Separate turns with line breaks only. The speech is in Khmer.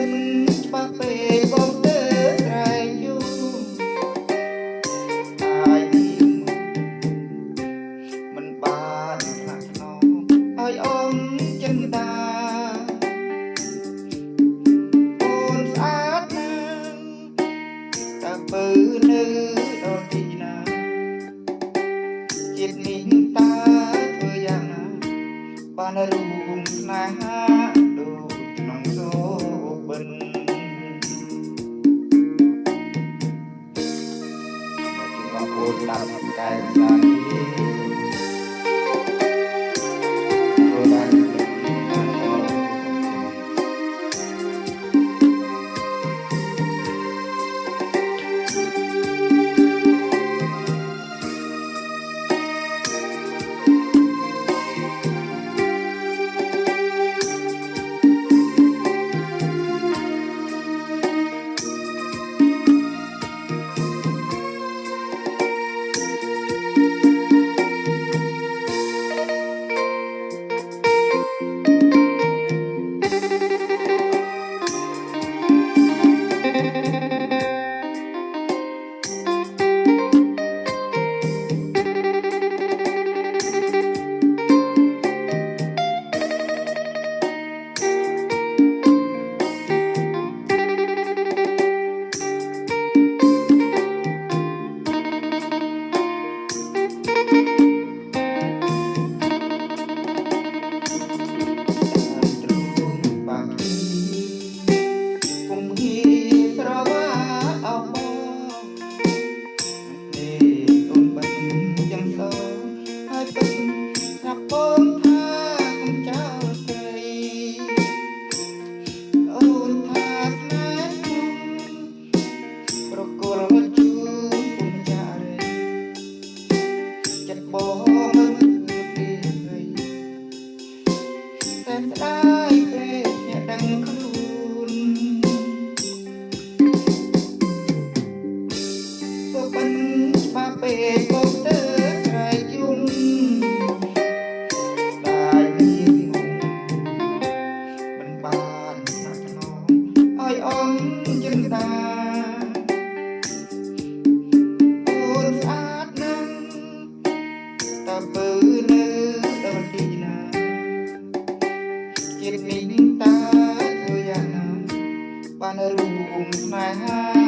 នច្បាស់ពេកបងស្ទើរត្រែងយូរអាយមិនបានថ្នាក់ថ្នមឲ្យអងចិនតាអូនស្អាតណាស់តើបើនៅដល់ទីណាជាតិនេះតើធ្វើយ៉ាងណាបានរួមស្នេហាដូចក្នុងសូបិនបងប្អូនតាមកែភាសានេះធ្វើបានពេកបងស្ទើរត្រែងយំដែលមានងងមិនបានថ្នាក់ថ្នមឲ្យអងចិនតាអូនស្អាតណាស់តើបើនៅដល់ទីណាជាតិនេះតើធ្វើយ៉ាងណាបានរួមស្នេហា